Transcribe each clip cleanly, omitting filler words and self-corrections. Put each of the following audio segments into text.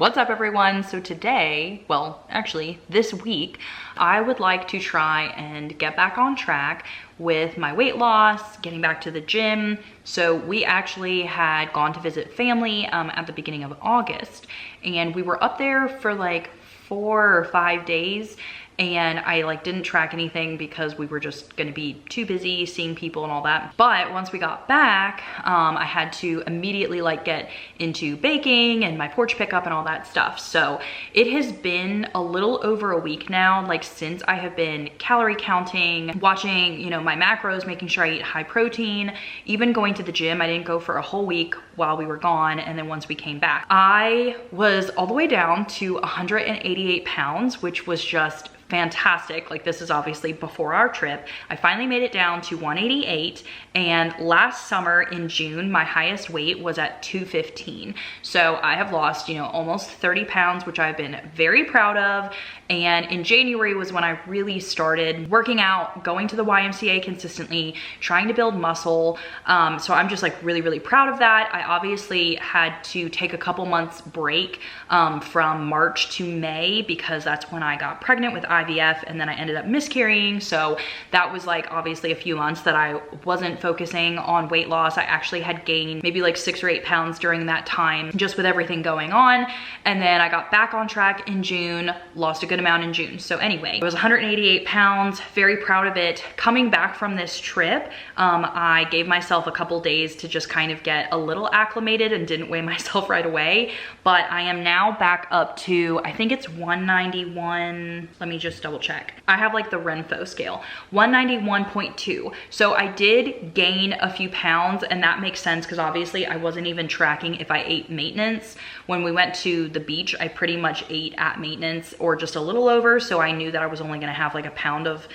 What's up everyone? So today, well actually this week, I would like to try and get back on track with my weight loss, getting back to the gym. So we actually had gone to visit family at the beginning of August, and we were up there for like 4 or 5 days, and I didn't track anything because we were just gonna be too busy seeing people and all that. But once we got back, I had to immediately get into baking and my porch pickup and all that stuff. So it has been a little over a week now, since I have been calorie counting, watching, my macros, making sure I eat high protein, even going to the gym. I didn't go for a whole week while we were gone, and then once we came back, I was all the way down to 188 pounds, which was just fantastic. This is obviously before our trip. I finally made it down to 188, and last summer in June, my highest weight was at 215. So I have lost, almost 30 pounds, which I've been very proud of. And in January was when I really started working out, going to the YMCA consistently, trying to build muscle. So I'm just really, really proud of that. I obviously had to take a couple months break from March to May because that's when I got pregnant with IVF, and then I ended up miscarrying. So that was obviously a few months that I wasn't focusing on weight loss. I actually had gained maybe 6 or 8 pounds during that time, just with everything going on. And then I got back on track in June, lost a good amount in June. So anyway, it was 188 pounds, very proud of it. Coming back from this trip, I gave myself a couple days to just kind of get a little acclimated and didn't weigh myself right away. But I am now back up to, I think it's 191, let me just double check. I have the Renfo scale, 191.2. So I did gain a few pounds, and that makes sense because obviously I wasn't even tracking if I ate maintenance. When we went to the beach, I pretty much ate at maintenance or just a little over. So I knew that I was only gonna have a pound of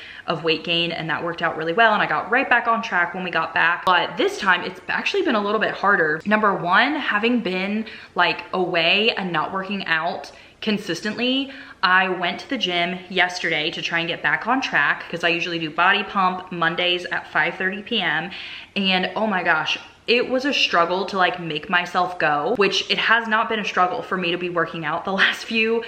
weight gain, and that worked out really well. And I got right back on track when we got back. But this time it's actually been a little bit harder. Number one, having been away and not working out consistently, I went to the gym yesterday to try and get back on track because I usually do body pump Mondays at 5:30 p.m. And oh my gosh, it was a struggle to make myself go, which it has not been a struggle for me to be working out the last few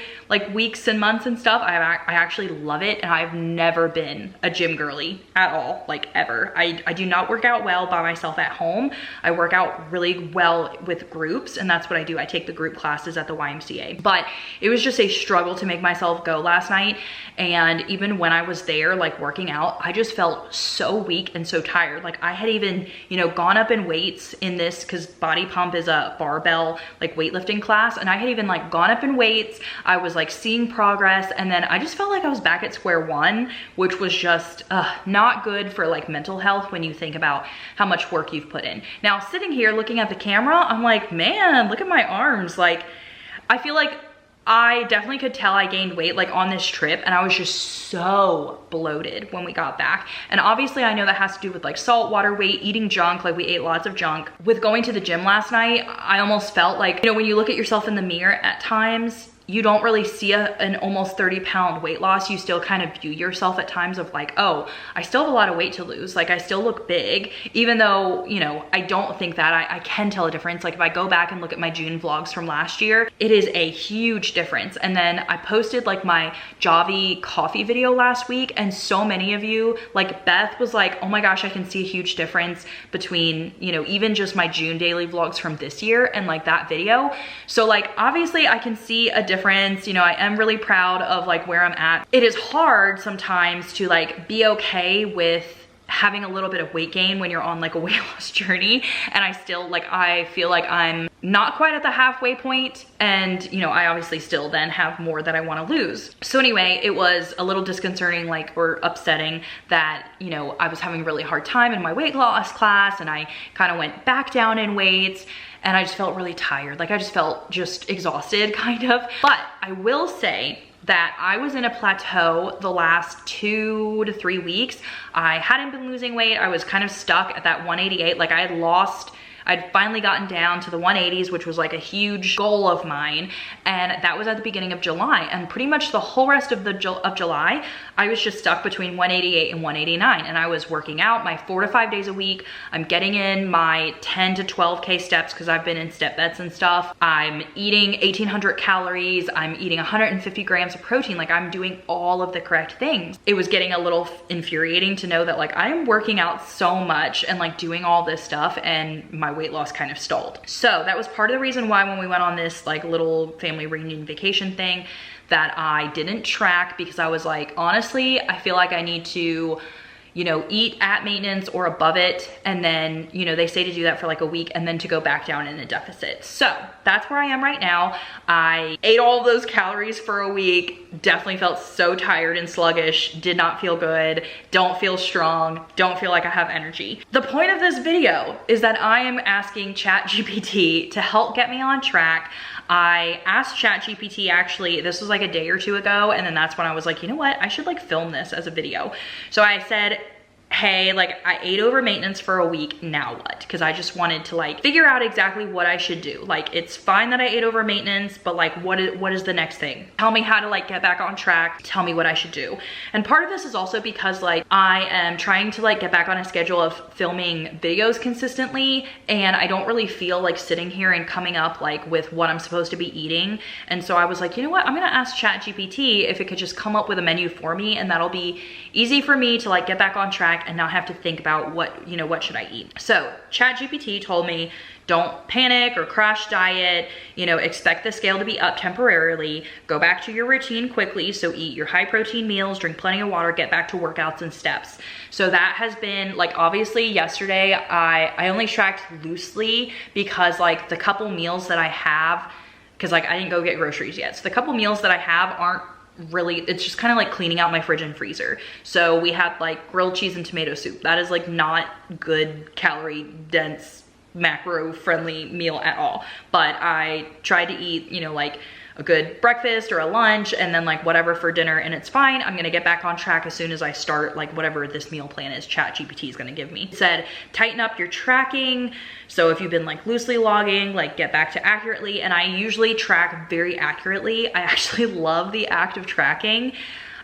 weeks and months and stuff. I actually love it, and I've never been a gym girly at all, ever. I do not work out well by myself at home. I work out really well with groups, and that's what I do. I take the group classes at the YMCA. But it was just a struggle to make myself go last night, and even when I was there working out, I just felt so weak and so tired. I had even, gone up in weight in this because body pump is a barbell weightlifting class, and I had even gone up in weights. I was seeing progress, and then I just felt I was back at square one, which was just not good for mental health when you think about how much work you've put in. Now sitting here looking at the camera, I'm man, look at my arms. I feel I definitely could tell I gained weight on this trip, and I was just so bloated when we got back. And obviously I know that has to do with salt water weight, eating junk, we ate lots of junk. With going to the gym last night, I almost felt when you look at yourself in the mirror at times, you don't really see an almost 30-pound weight loss. You still kind of view yourself at times of oh, I still have a lot of weight to lose. I still look big, even though, I don't think that I can tell a difference. If I go back and look at my June vlogs from last year, it is a huge difference. And then I posted my 𝑭𝒐𝒏 coffee video last week, and so many of you, Beth was oh my gosh, I can see a huge difference between, even just my June daily vlogs from this year and that video. So obviously I can see a difference. I am really proud of where I'm at. It is hard sometimes to be okay with having a little bit of weight gain when you're on a weight loss journey, and I still I feel I'm not quite at the halfway point, and I obviously still then have more that I want to lose. So anyway, it was a little disconcerting or upsetting that I was having a really hard time in my weight loss class, and I kind of went back down in weights, and I just felt really tired. I just felt exhausted kind of. But I will say that I was in a plateau the last 2 to 3 weeks. I hadn't been losing weight. I was kind of stuck at that 188. I had lost I'd finally gotten down to the 180s, which was like a huge goal of mine. And that was at the beginning of July. And pretty much the whole rest of July, I was just stuck between 188 and 189. And I was working out my 4 to 5 days a week. I'm getting in my 10 to 12K steps because I've been in step beds and stuff. I'm eating 1,800 calories. I'm eating 150 grams of protein. Like, I'm doing all of the correct things. It was getting a little infuriating to know that like I am working out so much and like doing all this stuff, and my weight loss kind of stalled. So that was part of the reason why when we went on this like little family reunion vacation thing that I didn't track, because I was like, honestly, I feel like I need to, you know, eat at maintenance or above it. And then, you know, they say to do that for like a week and then to go back down in a deficit. So that's where I am right now. I ate all of those calories for a week, definitely felt so tired and sluggish, did not feel good, don't feel strong, don't feel like I have energy. The point of this video is that I am asking Chat GPT to help get me on track. I asked Chat GPT, actually, this was like a day or two ago, and then that's when I was like, you know what, I should like film this as a video. So I said, hey, like I ate over maintenance for a week, now what? Because I just wanted to like figure out exactly what I should do. Like, it's fine that I ate over maintenance, but like what is the next thing? Tell me how to like get back on track, tell me what I should do. And part of this is also because like I am trying to like get back on a schedule of filming videos consistently, and I don't really feel like sitting here and coming up like with what I'm supposed to be eating. And so I was like, you know what, I'm gonna ask Chat GPT if it could just come up with a menu for me, and that'll be easy for me to like get back on track and not have to think about what, you know, what should I eat. So Chat GPT told me, don't panic or crash diet, you know, expect the scale to be up temporarily, go back to your routine quickly. So eat your high protein meals, drink plenty of water, get back to workouts and steps. So that has been like, obviously yesterday, I only tracked loosely because like the couple meals that I have, because like I didn't go get groceries yet. So the couple meals that I have aren't really, it's just kind of like cleaning out my fridge and freezer. So we had like grilled cheese and tomato soup. That is like not good, calorie dense, macro friendly meal at all. But I tried to eat, you know, like a good breakfast or a lunch and then like whatever for dinner, and it's fine. I'm gonna get back on track as soon as I start like whatever this meal plan is Chat GPT is gonna give me. It said, tighten up your tracking. So if you've been like loosely logging, like get back to accurately. And I usually track very accurately. I actually love the act of tracking.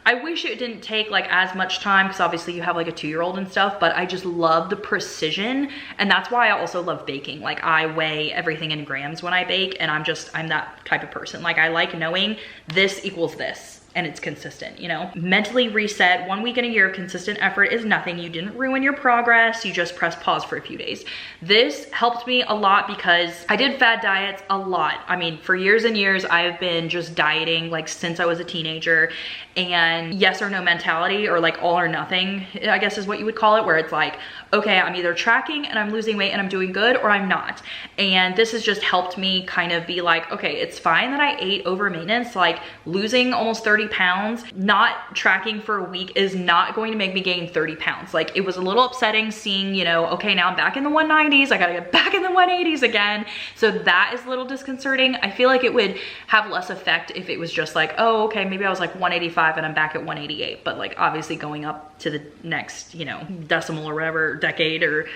I wish it didn't take like as much time because obviously you have like a 2-year-old and stuff, but I just love the precision. And that's why I also love baking. Like I weigh everything in grams when I bake, and I'm that type of person. Like I like knowing this equals this, and it's consistent, you know? Mentally reset. 1 week in a year of consistent effort is nothing. You didn't ruin your progress. You just press pause for a few days. This helped me a lot because I did fad diets a lot. I mean, for years and years, I've been just dieting like since I was a teenager, and yes or no mentality, or like all or nothing, I guess is what you would call it, where it's like, okay, I'm either tracking and I'm losing weight and I'm doing good, or I'm not. And this has just helped me kind of be like, okay, it's fine that I ate over maintenance. Like losing almost 30 pounds, not tracking for a week is not going to make me gain 30 pounds. Like it was a little upsetting seeing, you know, okay, now I'm back in the 190s. I gotta get back in the 180s again. So that is a little disconcerting. I feel like it would have less effect if it was just like, oh, okay, maybe I was like 185 and I'm back at 188. But like obviously going up to the next, you know, decimal or whatever, decade or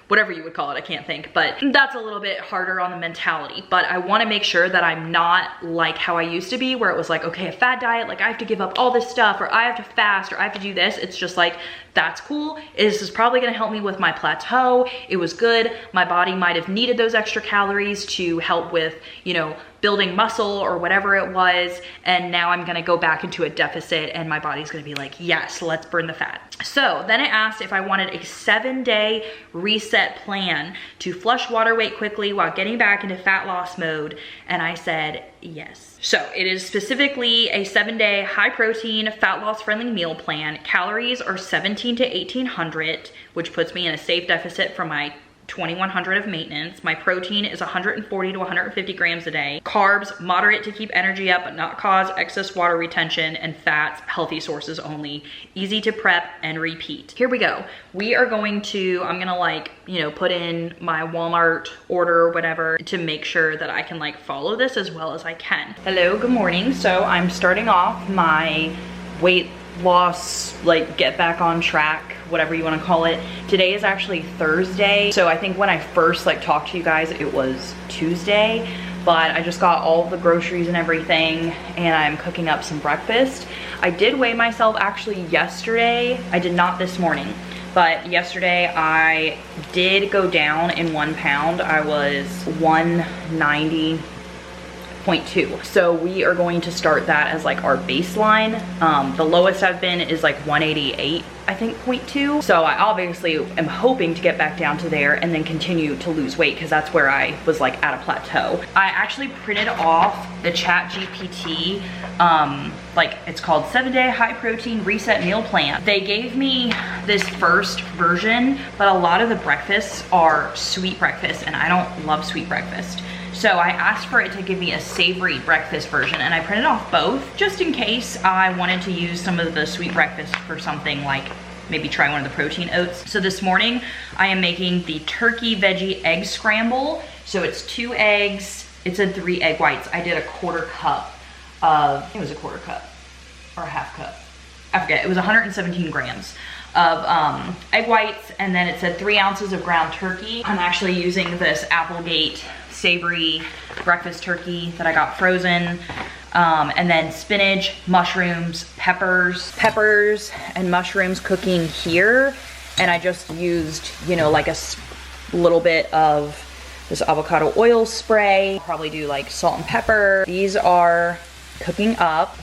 whatever you would call it, I can't think, but that's a little bit harder on the mentality. But I wanna make sure that I'm not like how I used to be, where it was like, okay, a fad diet, like I have to give up all this stuff, or I have to fast, or I have to do this. It's just like, that's cool. This is probably gonna help me with my plateau. It was good. My body might have needed those extra calories to help with, you know, building muscle or whatever it was. And now I'm gonna go back into a deficit and my body's gonna be like, yes, let's burn the fat. So then I asked if I wanted a 7-day reset plan to flush water weight quickly while getting back into fat loss mode. And I said, yes. So it is specifically a 7-day high protein, fat loss friendly meal plan. Calories are 17 to 1800, which puts me in a safe deficit for my 2100 of maintenance. My protein is 140 to 150 grams a day. Carbs, moderate to keep energy up but not cause excess water retention, and fats, healthy sources only. Easy to prep and repeat. Here we go. We are going to, I'm gonna like, you know, put in my Walmart order or whatever to make sure that I can like follow this as well as I can. Hello, good morning. So I'm starting off my weight loss, like get back on track, whatever you want to call it. Today is actually Thursday, so I think when I first like talked to you guys it was Tuesday, but I just got all the groceries and everything and I'm cooking up some breakfast. I did weigh myself actually yesterday. I did not this morning, but yesterday I did go down in 1 pound. I was 190.2. So we are going to start that as like our baseline. The lowest I've been is like 188, I think, 0.2. So I obviously am hoping to get back down to there and then continue to lose weight, because that's where I was like at a plateau. I actually printed off the Chat GPT, like it's called 7-Day High Protein Reset Meal Plan. They gave me this first version, but a lot of the breakfasts are sweet breakfast and I don't love sweet breakfast. So I asked for it to give me a savory breakfast version, and I printed off both just in case I wanted to use some of the sweet breakfast for something like maybe try one of the protein oats. So this morning I am making the turkey veggie egg scramble. So it's 2 eggs, it said 3 egg whites. I did a 1/4 cup of, I think it was a 1/4 cup or a 1/2 cup. I forget, it was 117 grams of egg whites, and then it said 3 ounces of ground turkey. I'm actually using this Applegate savory breakfast turkey that I got frozen, and then spinach, mushrooms, peppers and mushrooms cooking here. And I just used, you know, like a little bit of this avocado oil spray. Probably do like salt and pepper. These are cooking up.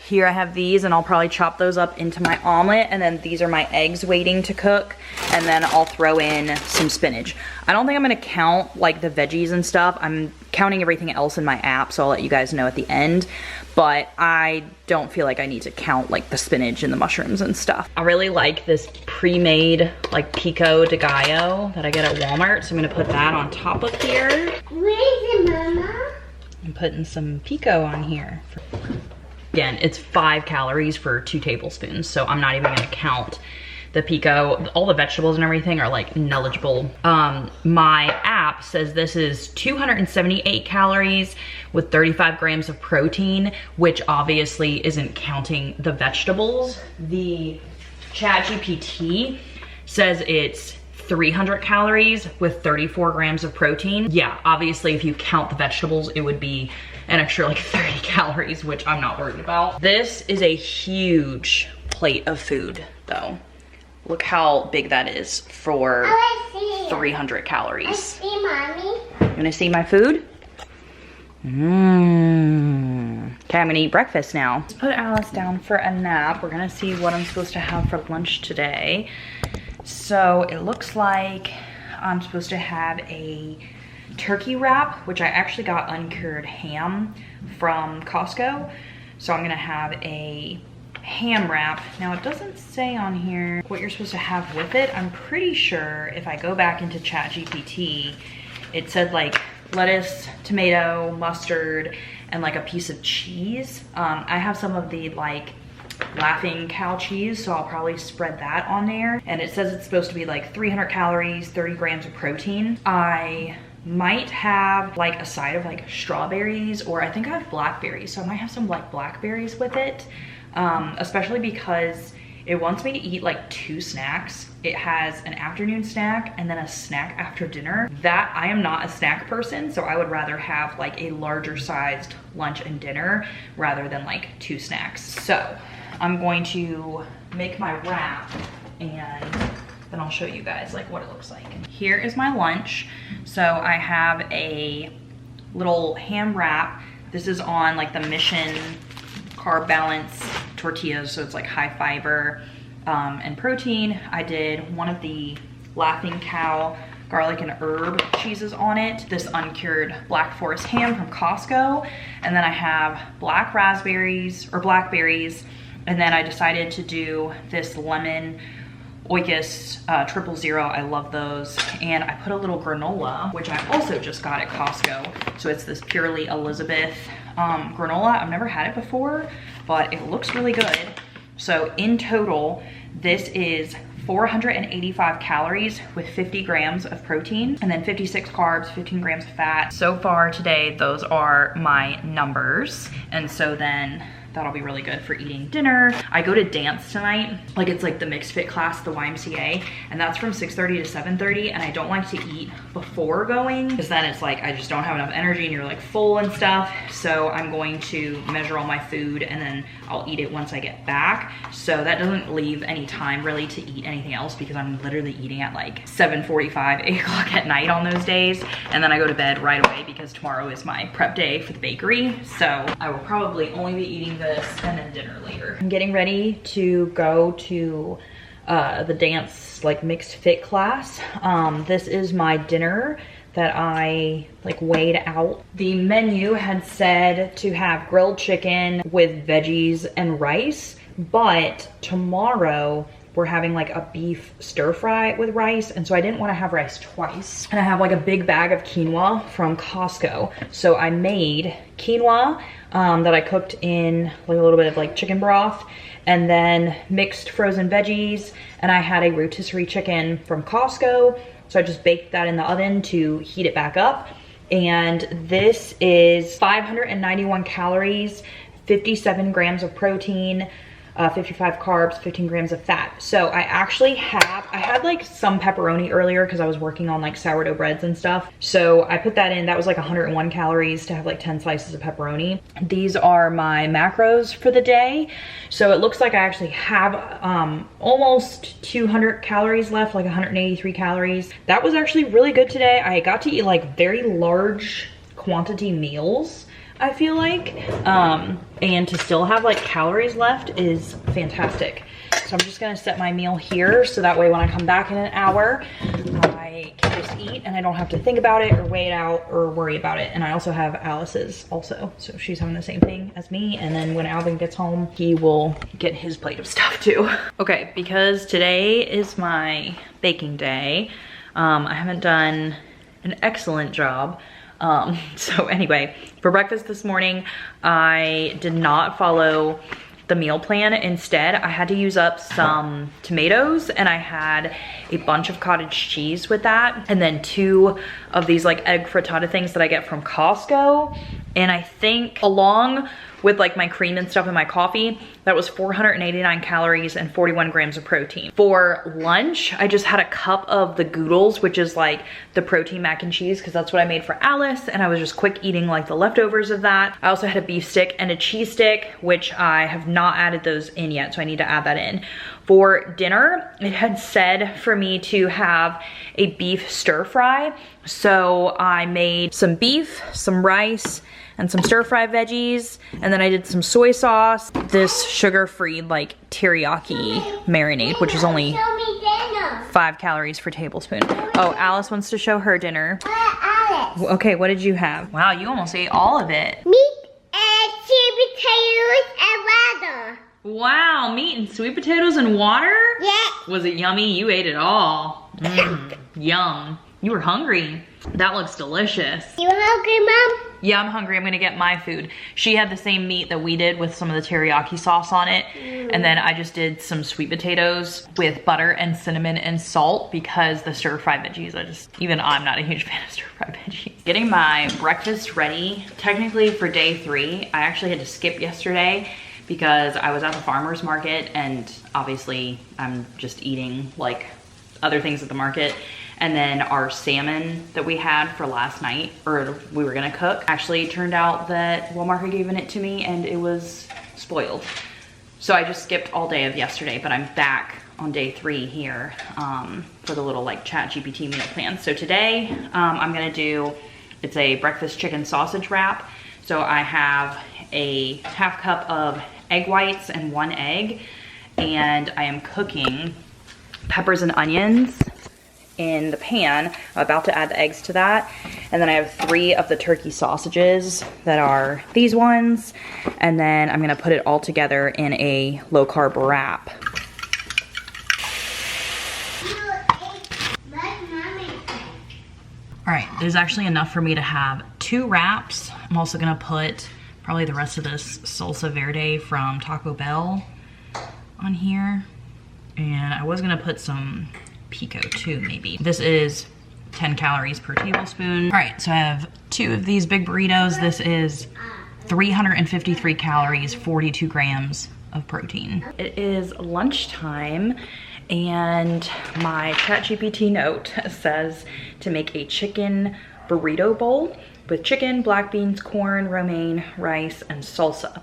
Here I have these, and I'll probably chop those up into my omelet, and then these are my eggs waiting to cook, and then I'll throw in some spinach. I don't think I'm gonna count like the veggies and stuff. I'm counting everything else in my app, so I'll let you guys know at the end, but I don't feel like I need to count like the spinach and the mushrooms and stuff. I really like this pre-made like pico de gallo that I get at Walmart, so I'm gonna put that on top of here. Where is it, Mama? I'm putting some pico on here. Again, it's 5 calories for 2 tablespoons, so I'm not even gonna count the pico. All the vegetables and everything are like negligible. My app says this is 278 calories with 35 grams of protein, which obviously isn't counting the vegetables. The Chat GPT says it's 300 calories with 34 grams of protein. Yeah, obviously if you count the vegetables, it would be an extra like 30 calories, which I'm not worried about. This is a huge plate of food though. Look how big that is for 300 calories. I see, Mommy. You wanna see my food? Okay, I'm gonna eat breakfast now. Let's put Alice down for a nap. We're gonna see what I'm supposed to have for lunch today. So it looks like I'm supposed to have a turkey wrap, which I actually got uncured ham from Costco. So I'm gonna have a ham wrap. Now it doesn't say on here what you're supposed to have with it. I'm pretty sure if I go back into Chat GPT, it said like lettuce, tomato, mustard, and like a piece of cheese. I have some of the like Laughing Cow cheese, so I'll probably spread that on there. And it says it's supposed to be like 300 calories, 30 grams of protein. I might have like a side of like strawberries, or I think I have blackberries, so I might have some like blackberries with it, especially because it wants me to eat like 2 snacks. It has an afternoon snack and then a snack after dinner. That I am not a snack person, so I would rather have like a larger sized lunch and dinner rather than like 2 snacks. So I'm going to make my wrap and then I'll show you guys like what it looks like. Here is my lunch. So I have a little ham wrap. This is on like the Mission Carb Balance tortillas, so it's like high fiber and protein. I did one of the Laughing Cow garlic and herb cheeses on it, this uncured Black Forest ham from Costco, and then I have black raspberries or blackberries, and then I decided to do this lemon 𝑨𝒂𝒛𝒐𝒏 𝑺𝒐𝒊𝒔𝒄𝒌𝒍𝒐𝒑, I love those. And I put a little granola, which I also just got at Costco. So it's this Purely Elizabeth granola. I've never had it before, but it looks really good. So in total, this is 485 calories with 50 grams of protein, and then 56 carbs, 15 grams of fat. So far today, those are my numbers. And so then that'll be really good for eating dinner. I go to dance tonight. Like it's like the mixed fit class, the YMCA, and that's from 6:30 to 7:30. And I don't like to eat before going because then it's like I just don't have enough energy and you're like full and stuff. So I'm going to measure all my food and then I'll eat it once I get back. So that doesn't leave any time really to eat anything else because I'm literally eating at like 7:45, 8 o'clock at night on those days. And then I go to bed right away because tomorrow is my prep day for the bakery. So I will probably only be eating this and then dinner later. I'm getting ready to go to the dance like mixed fit class. This is my dinner that I like weighed out. The menu had said to have grilled chicken with veggies and rice, but tomorrow we're having like a beef stir fry with rice, and so I didn't want to have rice twice. And I have like a big bag of quinoa from Costco. So I made quinoa that I cooked in like a little bit of like chicken broth, and then mixed frozen veggies, and I had a rotisserie chicken from Costco. So I just baked that in the oven to heat it back up. And this is 591 calories, 57 grams of protein, 55 carbs, 15 grams of fat. So I actually I had like some pepperoni earlier because I was working on like sourdough breads and stuff. So I put that in, that was like 101 calories to have like 10 slices of pepperoni. These are my macros for the day. So it looks like I actually have almost 200 calories left, like 183 calories. That was actually really good today. I got to eat like very large quantity meals, I feel like, and to still have like calories left is fantastic. So I'm just gonna set my meal here so that way when I come back in an hour, I can just eat and I don't have to think about it or weigh it out or worry about it. And I also have Alice's also, so she's having the same thing as me. And then when Alvin gets home, he will get his plate of stuff too. Okay, because today is my baking day, I haven't done an excellent job. So anyway, for breakfast this morning, I did not follow the meal plan. Instead, I had to use up some tomatoes, and I had a bunch of cottage cheese with that, and then 2 of these like egg frittata things that I get from Costco. And I think along with like my cream and stuff in my coffee, that was 489 calories and 41 grams of protein. For lunch, I just had a cup of the goodles, which is like the protein mac and cheese, because that's what I made for Alice, and I was just quick eating like the leftovers of that. I also had a beef stick and a cheese stick, which I have not added those in yet, so I need to add that in. For dinner, it had said for me to have a beef stir fry. So I made some beef, some rice, and some stir-fry veggies, and then I did some soy sauce, this sugar-free like teriyaki marinade, which is only 5 calories per tablespoon. Oh, Alice wants to show her dinner. Alice. Okay, what did you have? Wow, you almost ate all of it. Meat and sweet potatoes and water. Wow, meat and sweet potatoes and water? Yeah. Was it yummy? You ate it all. Yum. You were hungry. That looks delicious. You hungry, Mom? Yeah, I'm hungry. I'm gonna get my food. She had the same meat that we did with some of the teriyaki sauce on it. And then I just did some sweet potatoes with butter and cinnamon and salt because the stir-fry veggies, even I'm not a huge fan of stir-fry veggies. Getting my breakfast ready. Technically for day 3, I actually had to skip yesterday because I was at the farmer's market, and obviously I'm just eating like other things at the market. And then our salmon that we had for last night, or we were gonna cook, actually turned out that Walmart had given it to me and it was spoiled. So I just skipped all day of yesterday, but I'm back on day 3 here for the little like Chat GPT meal plan. So today I'm gonna do, it's a breakfast chicken sausage wrap. So I have a half cup of egg whites and 1 egg, and I am cooking peppers and onions in the pan. I'm about to add the eggs to that. And then I have 3 of the turkey sausages that are these ones. And then I'm gonna put it all together in a low carb wrap. All right, there's actually enough for me to have 2 wraps. I'm also gonna put probably the rest of this salsa verde from Taco Bell on here. And I was gonna put some pico too, maybe. This is 10 calories per tablespoon. All right, so I have 2 of these big burritos. This is 353 calories, 42 grams of protein. It is lunchtime and my Chat GPT note says to make a chicken burrito bowl with chicken, black beans, corn, romaine, rice, and salsa.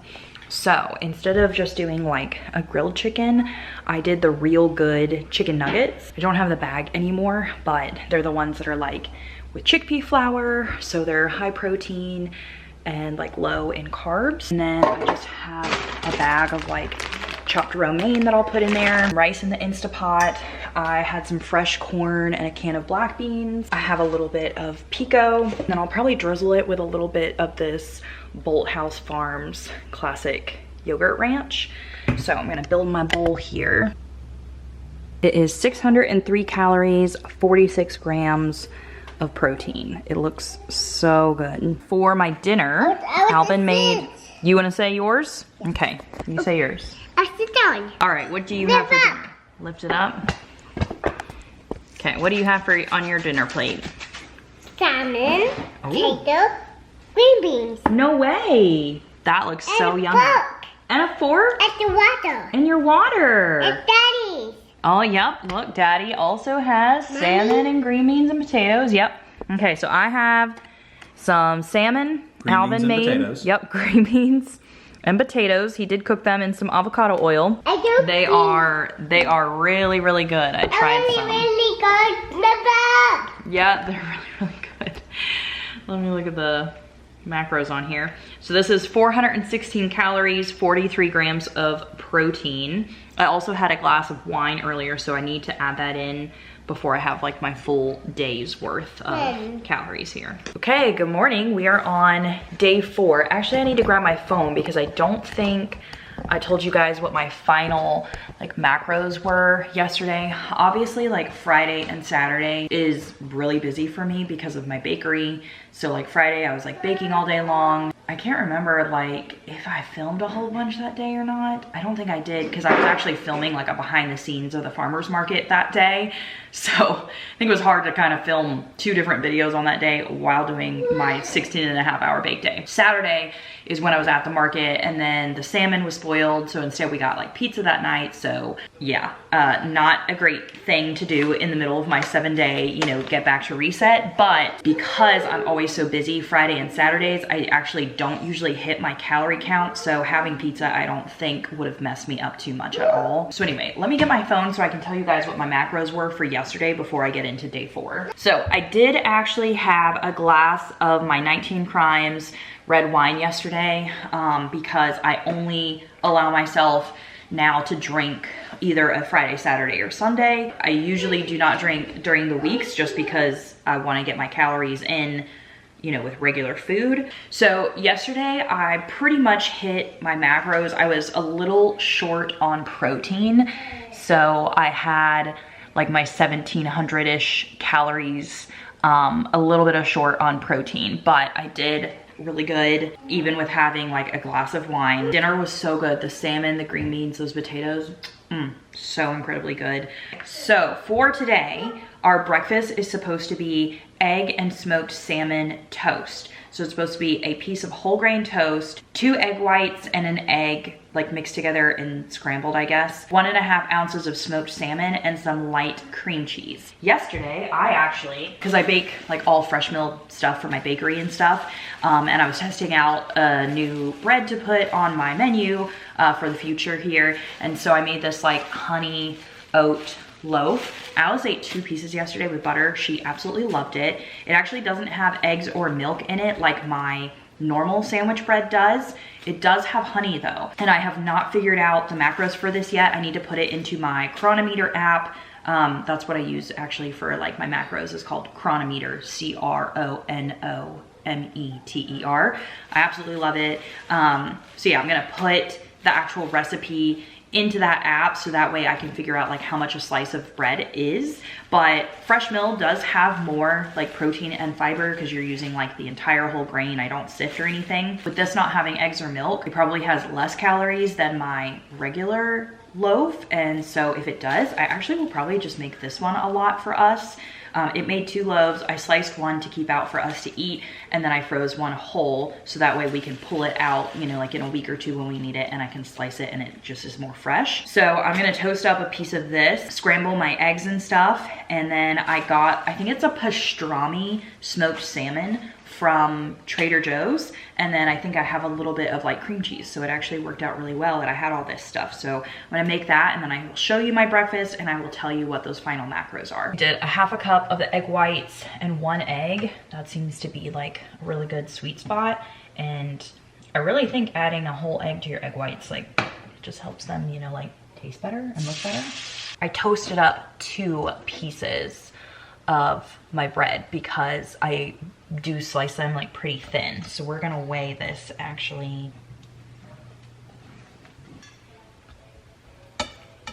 So instead of just doing like a grilled chicken, I did the Real Good chicken nuggets. I don't have the bag anymore, but they're the ones that are like with chickpea flour, so they're high protein and like low in carbs. And then I just have a bag of like chopped romaine that I'll put in there, rice in the Instapot. I had some fresh corn and a can of black beans. I have a little bit of pico, and then I'll probably drizzle it with a little bit of this Bolthouse Farms classic yogurt ranch. So I'm gonna build my bowl here. It is 603 calories, 46 grams of protein. It looks so good. For my dinner, Alvin made, you wanna say yours? Okay, you say yours. I sit down. All right, what do you have for dinner? Lift it up. Okay, what do you have for on your dinner plate? Salmon, potato, green beans. No way. That looks so yummy. Fork. And a fork? And the water. And your water. And Daddy's. Oh, yep. Look, Daddy also has salmon and green beans and potatoes. Yep. Okay, so I have some salmon. Green Alvin beans and made. potatoes. Yep, green beans and potatoes. He did cook them in some avocado oil. They are really, really good. I tried some. Really good. Yeah, they're really, really good. Let me look at the macros on here. So this is 416 calories, 43 grams of protein. I also had a glass of wine earlier, so I need to add that in before I have like my full day's worth of calories here. Okay, good morning. We are on day 4. Actually, I need to grab my phone because I don't think I told you guys what my final like macros were yesterday. Obviously, like Friday and Saturday is really busy for me because of my bakery. So like Friday I was like baking all day long. I can't remember like if I filmed a whole bunch that day or not. I don't think I did because I was actually filming like a behind the scenes of the farmer's market that day. So I think it was hard to kind of film 2 different videos on that day while doing my 16.5-hour bake day. Saturday is when I was at the market, and then the salmon was spoiled, so instead we got like pizza that night. So yeah, not a great thing to do in the middle of my 7-day, you know, get back to reset. But because I'm always so busy Friday and Saturdays, I actually don't usually hit my calorie count, so having pizza I don't think would have messed me up too much at all. So anyway, let me get my phone so I can tell you guys what my macros were for yesterday before I get into day 4. So I did actually have a glass of my 19 Crimes red wine yesterday because I only allow myself now to drink either a Friday, Saturday, or Sunday. I usually do not drink during the weeks just because I want to get my calories in, you know, with regular food. So yesterday I pretty much hit my macros. I was a little short on protein. So I had like my 1700-ish calories, a little bit of short on protein, but I did really good even with having like a glass of wine. Dinner was so good. The salmon, the green beans, those potatoes, so incredibly good. So for today, our breakfast is supposed to be egg and smoked salmon toast. So it's supposed to be a piece of whole grain toast, 2 egg whites and an egg like mixed together and scrambled, I guess. 1.5 ounces of smoked salmon and some light cream cheese. Yesterday, I actually, cause I bake like all fresh milled stuff for my bakery and stuff. And I was testing out a new bread to put on my menu for the future here. And so I made this like honey oat loaf. Alice ate 2 pieces yesterday with butter. She absolutely loved it. It actually doesn't have eggs or milk in it like my normal sandwich bread does. It does have honey though. And I have not figured out the macros for this yet. I need to put it into my Cronometer app. That's what I use actually for like my macros. It's called Cronometer, Cronometer. I absolutely love it. So yeah, I'm gonna put the actual recipe into that app so that way I can figure out like how much a slice of bread is. But fresh mill does have more like protein and fiber because you're using like the entire whole grain. I don't sift or anything. With this not having eggs or milk, it probably has less calories than my regular loaf. And so if it does, I actually will probably just make this one a lot for us. It made 2 loaves. I sliced one to keep out for us to eat, and then I froze one whole, so that way we can pull it out, you know, like in a week or 2 when we need it, and I can slice it and it just is more fresh. So I'm gonna toast up a piece of this, scramble my eggs and stuff, and then I think it's a pastrami smoked salmon from Trader Joe's, and then I think I have a little bit of like cream cheese, so it actually worked out really well that I had all this stuff. So I'm gonna make that, and then I will show you my breakfast, and I will tell you what those final macros are. I did a 1/2 cup of the egg whites and 1 egg. That seems to be like a really good sweet spot, and I really think adding a whole egg to your egg whites like just helps them, you know, like taste better and look better. I toasted up 2 pieces of my bread because I do slice them like pretty thin. So we're gonna weigh this actually.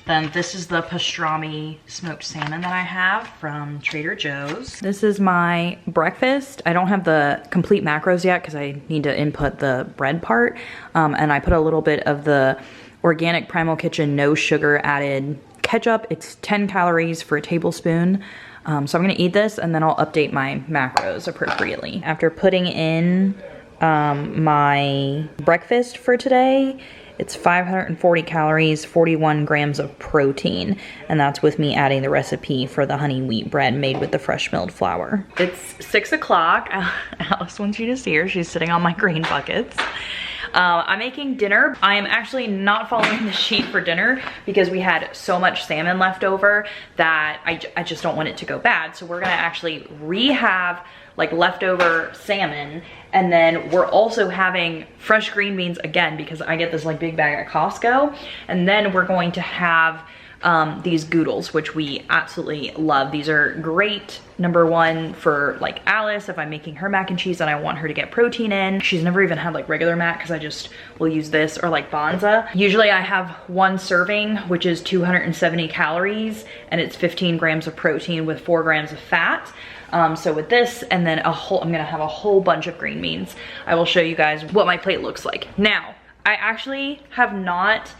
Then this is the pastrami smoked salmon that I have from Trader Joe's. This is my breakfast. I don't have the complete macros yet because I need to input the bread part. And I put a little bit of the organic Primal Kitchen no sugar added ketchup. It's 10 calories for a tablespoon. So I'm gonna eat this and then I'll update my macros appropriately. After putting in my breakfast for today, it's 540 calories, 41 grams of protein, and that's with me adding the recipe for the honey wheat bread made with the fresh milled flour. It's 6 o'clock. Alice wants you to see her. She's sitting on my grain buckets. I'm making dinner. I am actually not following the sheet for dinner because we had so much salmon left over that I just don't want it to go bad. So we're gonna actually have like leftover salmon, and then we're also having fresh green beans again because I get this like big bag at Costco, and then we're going to have these goodles, which we absolutely love. These are great, #1 for like Alice if I'm making her mac and cheese and I want her to get protein in. She's never even had like regular mac because I just will use this, or like Banza. Usually I have 1 serving, which is 270 calories, and it's 15 grams of protein with 4 grams of fat. So with this, and then I'm gonna have a whole bunch of green beans. I will show you guys what my plate looks like. Now, I actually have not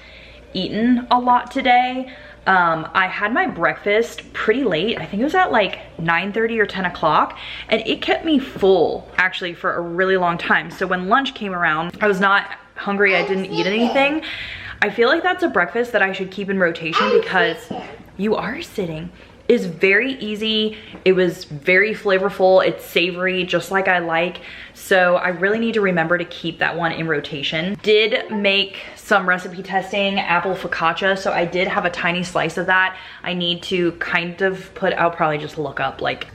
eaten a lot today. I had my breakfast pretty late. I think it was at like 9:30 or 10 o'clock, and it kept me full actually for a really long time. So when lunch came around, I was not hungry. I didn't eat anything. I feel like that's a breakfast that I should keep in rotation because you are sitting. It's very easy. It was very flavorful. It's savory, just like I like. So I really need to remember to keep that one in rotation. Did make some recipe testing, apple focaccia. So I did have a tiny slice of that. I need to kind of I'll probably just look up like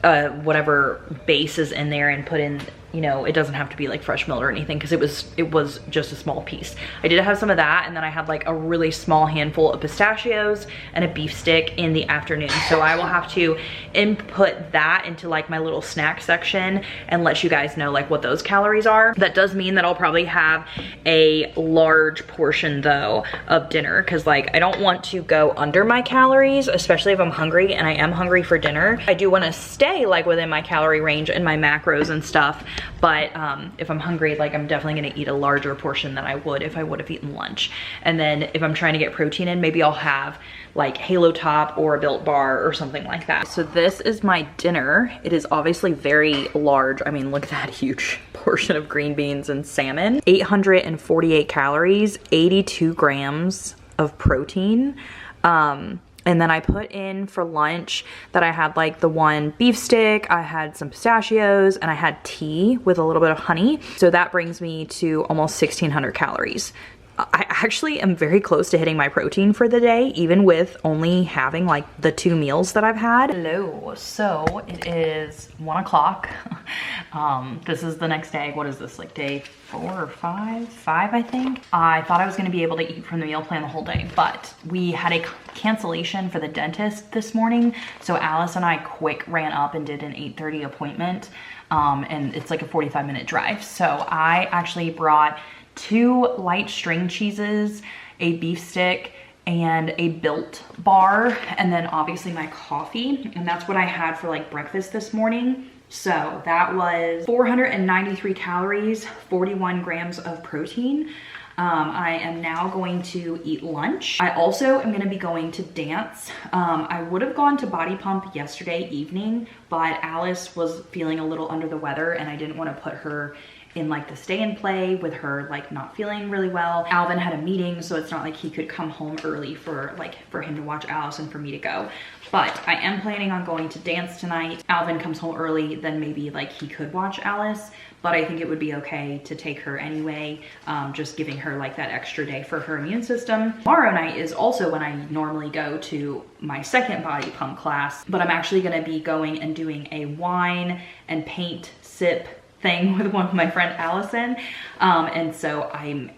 whatever base is in there and put in, you know, it doesn't have to be like fresh milled or anything because it was just a small piece. I did have some of that, and then I had like a really small handful of pistachios and a beef stick in the afternoon. So I will have to input that into like my little snack section and let you guys know like what those calories are. That does mean that I'll probably have a large portion though of dinner because like I don't want to go under my calories, especially if I'm hungry, and I am hungry for dinner. I do want to stay like within my calorie range and my macros and stuff. But if I'm hungry, like I'm definitely gonna eat a larger portion than I would if I would have eaten lunch. And then if I'm trying to get protein in, maybe I'll have like Halo Top or a Built Bar or something like that. So this is my dinner. It is obviously very large. I mean, look at that huge portion of green beans and salmon. 848 calories, 82 grams of protein. And then I put in for lunch that I had like the 1 beef stick, I had some pistachios, and I had tea with a little bit of honey. So that brings me to almost 1,600 calories. I actually am very close to hitting my protein for the day, even with only having like the 2 meals that I've had. Hello, so it is 1 o'clock. This is the next day. What is this, like day 4 or 5? 5, I think. I thought I was gonna be able to eat from the meal plan the whole day, but we had a cancellation for the dentist this morning. So Alice and I quick ran up and did an 8:30 appointment. And it's like a 45-minute drive. So I actually brought 2 light string cheeses, a beef stick, and a Built Bar, and then obviously my coffee. And that's what I had for like breakfast this morning. So that was 493 calories, 41 grams of protein. I am now going to eat lunch. I also am gonna be going to dance. I would have gone to body pump yesterday evening, but Alice was feeling a little under the weather and I didn't want to put her in like the stay and play with her like not feeling really well. Alvin had a meeting, so it's not like he could come home early for him to watch Alice and for me to go. But I am planning on going to dance tonight. Alvin comes home early, then maybe like he could watch Alice, but I think it would be okay to take her anyway, just giving her like that extra day for her immune system. Tomorrow night is also when I normally go to my second body pump class, but I'm actually gonna be going and doing a wine and paint sip thing with one of my friend Allison, and so I'm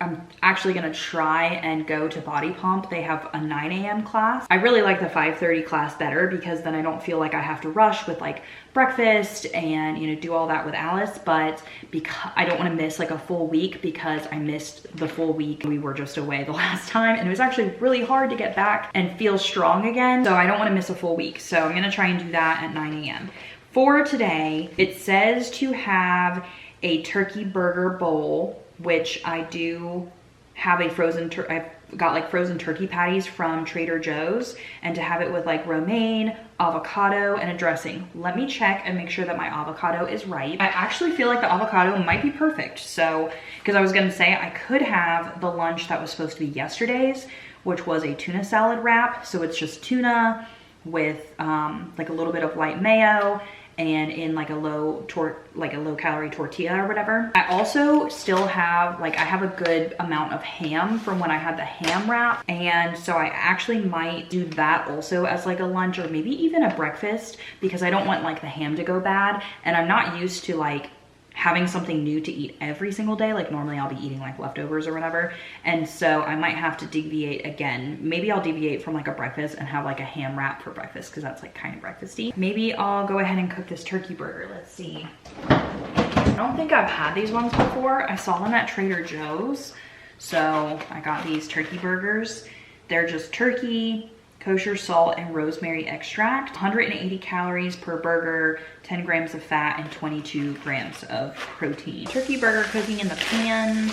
actually gonna try and go to body pump. They have a 9 a.m. class. I really like the 5:30 class better because then I don't feel like I have to rush with like breakfast and, you know, do all that with Alice, but because I don't want to miss like a full week, because I missed the full week. We were just away the last time and it was actually really hard to get back and feel strong again, so I don't want to miss a full week. So I'm gonna try and do that at 9 a.m. For today, it says to have a turkey burger bowl, which I do have a frozen, I've got like frozen turkey patties from Trader Joe's, and to have it with like romaine, avocado, and a dressing. Let me check and make sure that my avocado is right. I actually feel like the avocado might be perfect. So, because I was gonna say I could have the lunch that was supposed to be yesterday's, which was a tuna salad wrap. So it's just tuna with like a little bit of light mayo and in like a low calorie tortilla or whatever. I also still have I have a good amount of ham from when I had the ham wrap, and so I actually might do that also as like a lunch or maybe even a breakfast, because I don't want like the ham to go bad, and I'm not used to like having something new to eat every single day. Like normally I'll be eating like leftovers or whatever. And so I might have to deviate again. Maybe I'll deviate from like a breakfast and have like a ham wrap for breakfast, because that's like kind of breakfasty. Maybe I'll go ahead and cook this turkey burger. Let's see. I don't think I've had these ones before. I saw them at Trader Joe's. So I got these turkey burgers. They're just turkey, kosher salt, and rosemary extract. 180 calories per burger, 10 grams of fat, and 22 grams of protein. Turkey burger cooking in the pan,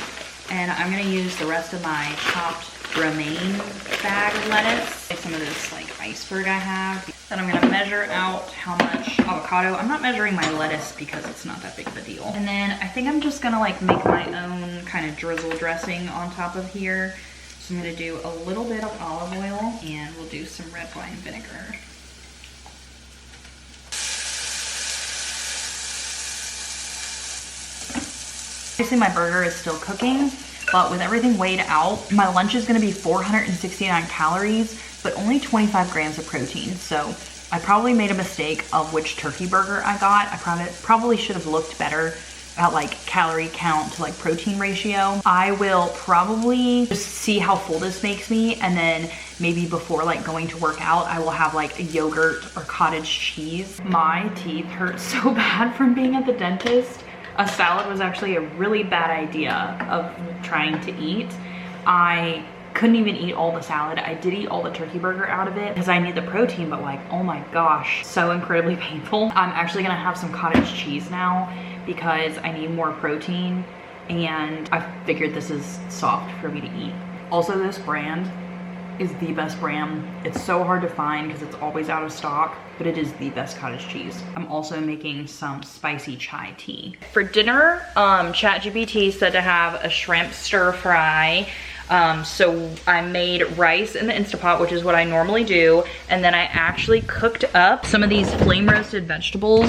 and I'm gonna use the rest of my chopped romaine bag of lettuce. Like some of this like iceberg I have. Then I'm gonna measure out how much avocado. I'm not measuring my lettuce because it's not that big of a deal. And then I think I'm just gonna like make my own kind of drizzle dressing on top of here. So I'm gonna do a little bit of olive oil, and we'll do some red wine vinegar. Obviously my burger is still cooking, but with everything weighed out, my lunch is gonna be 469 calories, but only 25 grams of protein. So I probably made a mistake of which turkey burger I got. I probably should have looked better at like calorie count to like protein ratio. I will probably just see how full this makes me, and then maybe before like going to work out, I will have like a yogurt or cottage cheese. My teeth hurt so bad from being at the dentist. A salad was actually a really bad idea of trying to eat. I couldn't even eat all the salad. I did eat all the turkey burger out of it because I need the protein, but like, oh my gosh, so incredibly painful. I'm actually gonna have some cottage cheese now because I need more protein, and I figured this is soft for me to eat. Also, this brand is the best brand. It's so hard to find because it's always out of stock, but it is the best cottage cheese. I'm also making some spicy chai tea. For dinner, Chat GPT said to have a shrimp stir fry. So I made rice in the Instapot, which is what I normally do. And then I actually cooked up some of these flame roasted vegetables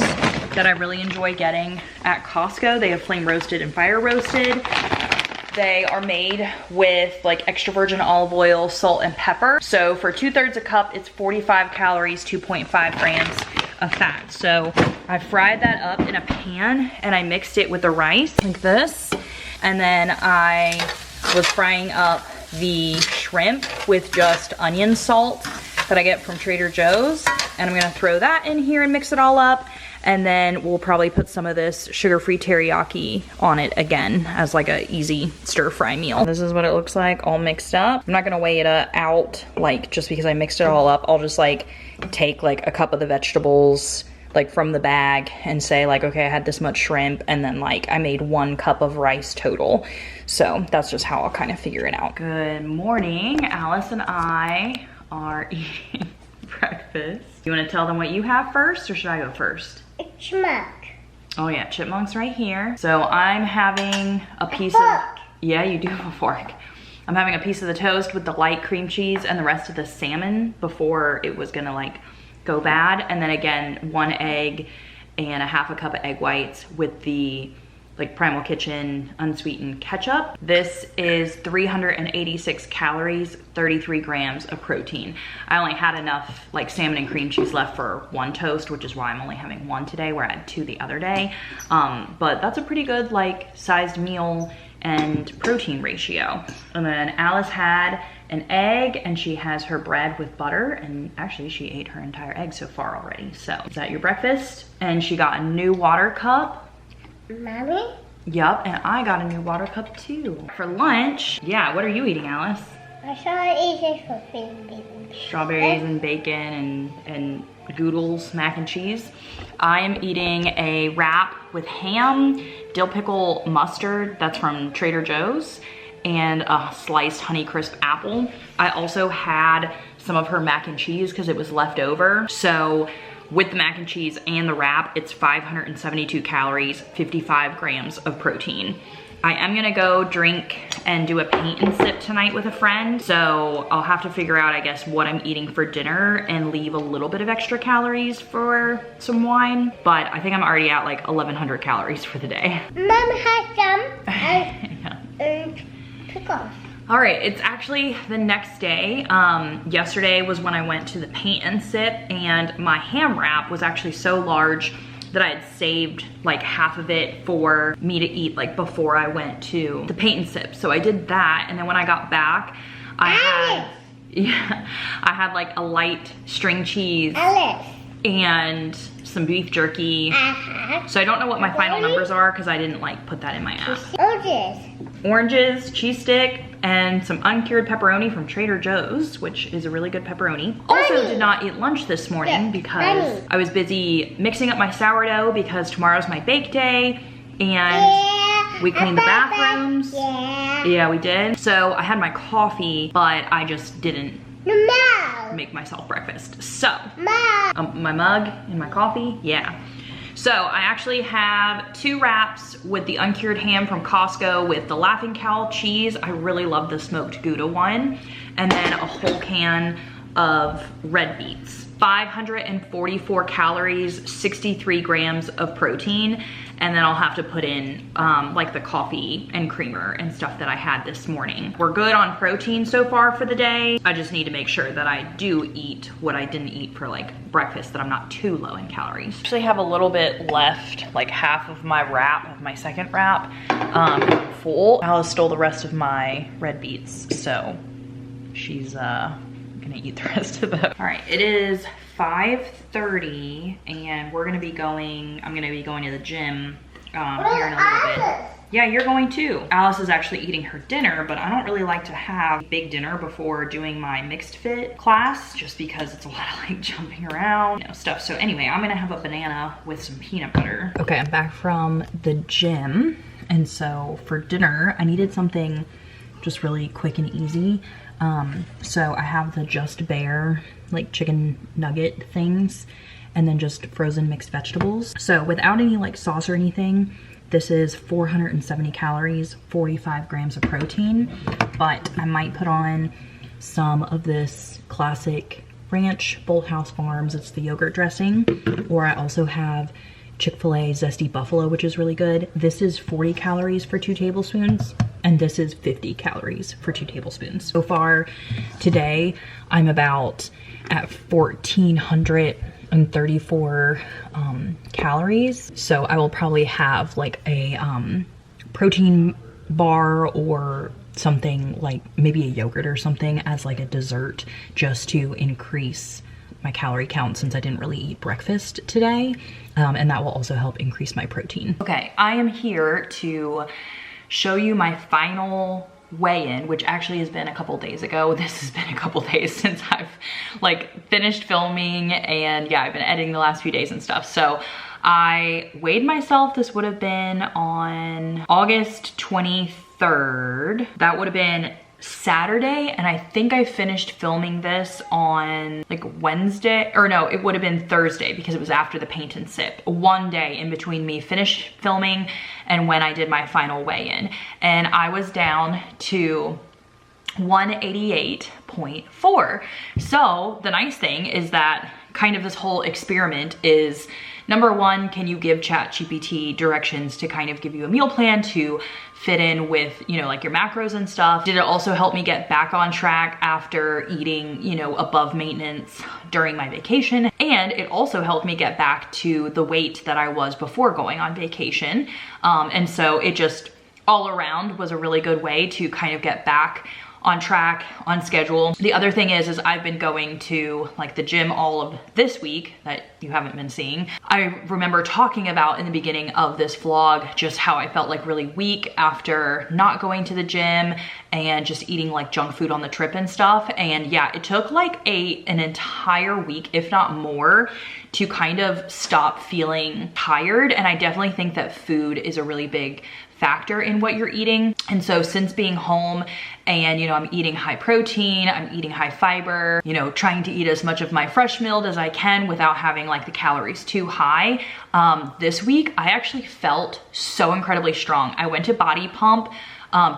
that I really enjoy getting at Costco. They have flame roasted and fire roasted. They are made with like extra virgin olive oil, salt, and pepper. So for 2/3 a cup, it's 45 calories, 2.5 grams of fat. So I fried that up in a pan and I mixed it with the rice like this. And then I was frying up the shrimp with just onion salt that I get from Trader Joe's. And I'm gonna throw that in here and mix it all up. And then we'll probably put some of this sugar-free teriyaki on it again as like a easy stir-fry meal. This is what it looks like all mixed up. I'm not gonna weigh it out like just because I mixed it all up. I'll just like take like a cup of the vegetables, like from the bag and say like, okay, I had this much shrimp and then like I made 1 cup of rice total. So that's just how I'll kind of figure it out. Good morning. Alice and I are eating breakfast. You want to tell them what you have first, or should I go first? Chipmunk. Oh yeah, chipmunk's right here. So I'm having a piece of, yeah, you do have a fork. I'm having a piece of the toast with the light cream cheese and the rest of the salmon before it was gonna like go bad. And then again, 1 egg and a half a cup of egg whites with the like Primal Kitchen unsweetened ketchup. This is 386 calories, 33 grams of protein. I only had enough like salmon and cream cheese left for 1 toast, which is why I'm only having 1 today, where I had 2 the other day. But that's a pretty good like sized meal and protein ratio. And then Alice had an egg and she has her bread with butter, and actually she ate her entire egg so far already. So is that your breakfast? And she got a new water cup. Mommy? Yup, and I got a new water cup too. For lunch, yeah, what are you eating, Alice? I saw eating something. Strawberries and bacon and Goodles mac and cheese. I am eating a wrap with ham, dill pickle mustard, that's from Trader Joe's, and a sliced Honeycrisp apple. I also had some of her mac and cheese because it was left over. So with the mac and cheese and the wrap, it's 572 calories, 55 grams of protein. I am gonna go drink and do a paint and sip tonight with a friend. So I'll have to figure out, I guess, what I'm eating for dinner and leave a little bit of extra calories for some wine. But I think I'm already at like 1,100 calories for the day. Mom has some and pickles. All right, it's actually the next day. Yesterday was when I went to the paint and sip, and my ham wrap was actually so large that I had saved like half of it for me to eat like before I went to the paint and sip. So I did that, and then when I got back, I had like a light string cheese and some beef jerky. So I don't know what my final numbers are because I didn't like put that in my app. Oranges, cheese stick, and some uncured pepperoni from Trader Joe's, which is a really good pepperoni. Also did not eat lunch this morning because I was busy mixing up my sourdough because tomorrow's my bake day, and we cleaned the bathrooms. Yeah, we did. So I had my coffee, but I just didn't make myself breakfast. So my mug and my coffee, yeah. So I actually have 2 wraps with the uncured ham from Costco with the Laughing Cow cheese. I really love the smoked Gouda one. And then a whole can of red beets. 544 calories, 63 grams of protein. And then I'll have to put in like the coffee and creamer and stuff that I had this morning. We're good on protein so far for the day. I just need to make sure that I do eat what I didn't eat for like breakfast, that I'm not too low in calories. Actually have a little bit left, like half of my wrap, of my second wrap, full. Alice stole the rest of my red beets, so she's gonna eat the rest of them. All right, it is 5:30 and we're gonna be going, I'm gonna be going to the gym here in a little bit. Yeah, you're going too. Alice is actually eating her dinner, but I don't really like to have a big dinner before doing my mixed fit class, just because it's a lot of like jumping around, you know, stuff. So anyway, I'm gonna have a banana with some peanut butter. Okay, I'm back from the gym. And so for dinner, I needed something just really quick and easy. So I have the Just Bare like chicken nugget things, and then just frozen mixed vegetables. So without any like sauce or anything, this is 470 calories, 45 grams of protein, but I might put on some of this classic ranch Bolthouse Farms. It's the yogurt dressing, or I also have Chick-fil-A Zesty Buffalo, which is really good. This is 40 calories for 2 tablespoons, and this is 50 calories for 2 tablespoons. So far today, I'm about at 1,434 calories. So I will probably have like a protein bar or something, like maybe a yogurt or something as like a dessert, just to increase my calorie count since I didn't really eat breakfast today. And that will also help increase my protein. Okay, I am here to show you my final weigh-in, which actually has been a couple days ago. This has been a couple days since I've like finished filming, and yeah, I've been editing the last few days and stuff. So I weighed myself. This would have been on August 23rd. That would have been Saturday, and I think I finished filming this on like Wednesday, or no, it would have been Thursday because it was after the paint and sip. One day in between me finished filming and when I did my final weigh-in, and I was down to 188.4. So the nice thing is that kind of this whole experiment is, number one, can you give Chat GPT directions to kind of give you a meal plan to fit in with, you know, like your macros and stuff? Did it also help me get back on track after eating, you know, above maintenance during my vacation? And it also helped me get back to the weight that I was before going on vacation. And so it just all around was a really good way to kind of get back on track, on schedule. The other thing is I've been going to like the gym all of this week that you haven't been seeing. I remember talking about in the beginning of this vlog just how I felt like really weak after not going to the gym and just eating like junk food on the trip and stuff. And yeah, it took like an entire week, if not more, to kind of stop feeling tired. And I definitely think that food is a really big factor in what you're eating. And so since being home and, you know, I'm eating high protein, I'm eating high fiber, you know, trying to eat as much of my fresh meal as I can without having like the calories too high. This week, I actually felt so incredibly strong. I went to Body Pump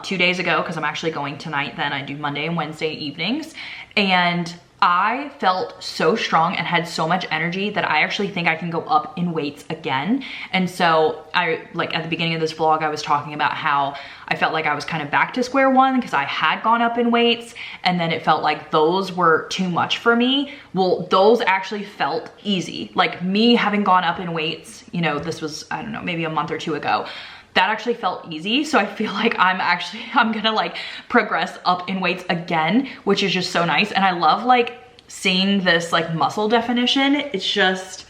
2 days ago because I'm actually going tonight. Then I do Monday and Wednesday evenings. And I felt so strong and had so much energy that I actually think I can go up in weights again. And so I, like at the beginning of this vlog, I was talking about how I felt like I was kind of back to square one because I had gone up in weights, and then it felt like those were too much for me. Well, those actually felt easy. Like me having gone up in weights, you know, this was, I don't know, maybe a month or two ago. That actually felt easy. So I feel like I'm gonna like progress up in weights again, which is just so nice. And I love like seeing this like muscle definition. It's just,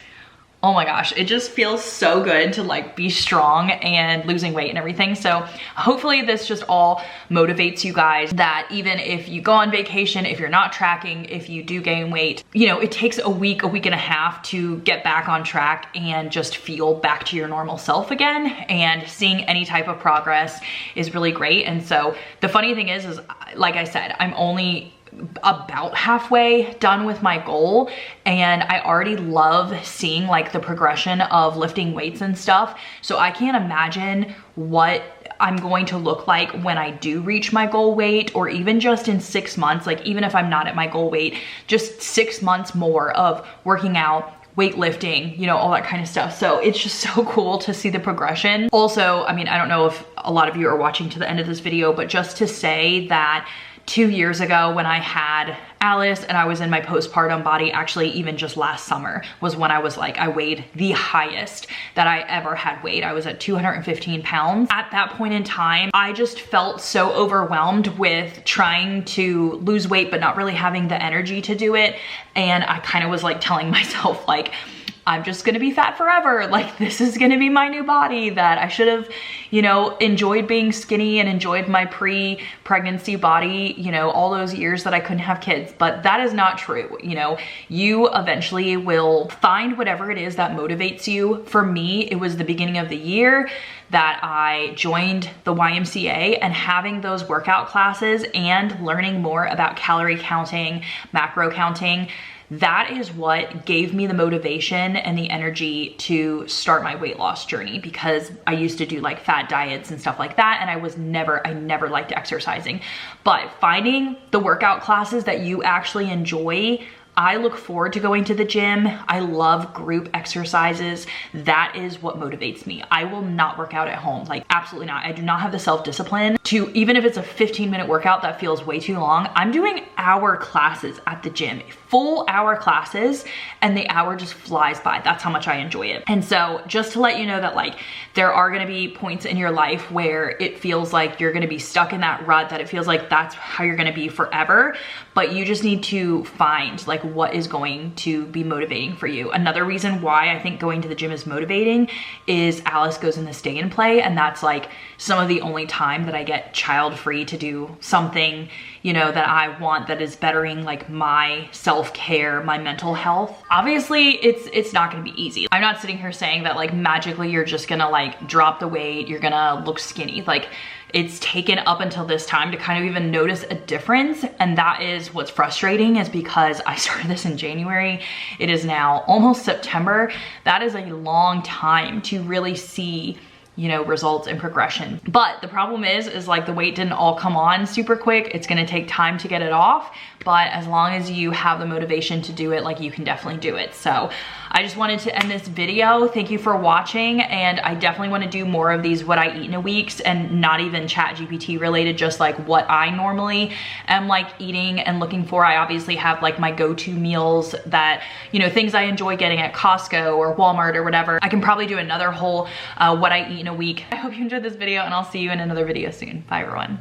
oh my gosh, it just feels so good to like be strong and losing weight and everything. So hopefully this just all motivates you guys that even if you go on vacation, if you're not tracking, if you do gain weight, you know, it takes a week and a half to get back on track and just feel back to your normal self again. And seeing any type of progress is really great. And so the funny thing is like I said, I'm only about halfway done with my goal, and I already love seeing like the progression of lifting weights and stuff. So I can't imagine what I'm going to look like when I do reach my goal weight, or even just in 6 months, like even if I'm not at my goal weight, just 6 months more of working out, weightlifting, you know, all that kind of stuff. So it's just so cool to see the progression. Also, I mean, I don't know if a lot of you are watching to the end of this video, but just to say that 2 years ago when I had Alice and I was in my postpartum body, actually even just last summer was when I was like, I weighed the highest that I ever had weighed. I was at 215 pounds. At that point in time, I just felt so overwhelmed with trying to lose weight, but not really having the energy to do it. And I kind of was like telling myself like, I'm just gonna be fat forever. Like this is gonna be my new body, that I should have, you know, enjoyed being skinny and enjoyed my pre-pregnancy body, you know, all those years that I couldn't have kids. But that is not true. You know, you eventually will find whatever it is that motivates you. For me, it was the beginning of the year that I joined the YMCA, and having those workout classes and learning more about calorie counting, macro counting, that is what gave me the motivation and the energy to start my weight loss journey, because I used to do like fad diets and stuff like that, and I never liked exercising. But finding the workout classes that you actually enjoy, I look forward to going to the gym. I love group exercises. That is what motivates me. I will not work out at home, like absolutely not. I do not have the self-discipline to, even if it's a 15-minute workout that feels way too long, I'm doing hour classes at the gym, full hour classes, and the hour just flies by. That's how much I enjoy it. And so just to let you know that like there are gonna be points in your life where it feels like you're gonna be stuck in that rut, that it feels like that's how you're gonna be forever, but you just need to find like what is going to be motivating for you. Another reason why I think going to the gym is motivating is Alice goes in the stay and play, and that's like some of the only time that I get child free to do something, you know, that I want, that is bettering like my self-care, my mental health. Obviously it's not gonna be easy. I'm not sitting here saying that like magically you're just gonna like drop the weight, you're gonna look skinny. Like, it's taken up until this time to kind of even notice a difference, and that is what's frustrating, is because I started this in January. It is now almost September. That is a long time to really see, you know, results and progression. But the problem is like the weight didn't all come on super quick. It's gonna take time to get it off, but as long as you have the motivation to do it, like, you can definitely do it. So I just wanted to end this video. Thank you for watching, and I definitely want to do more of these what I eat in a weeks, and not even Chat GPT related, just like what I normally am like eating and looking for. I obviously have like my go-to meals that, you know, things I enjoy getting at Costco or Walmart or whatever. I can probably do another whole what I eat in a week. I hope you enjoyed this video, and I'll see you in another video soon. Bye everyone.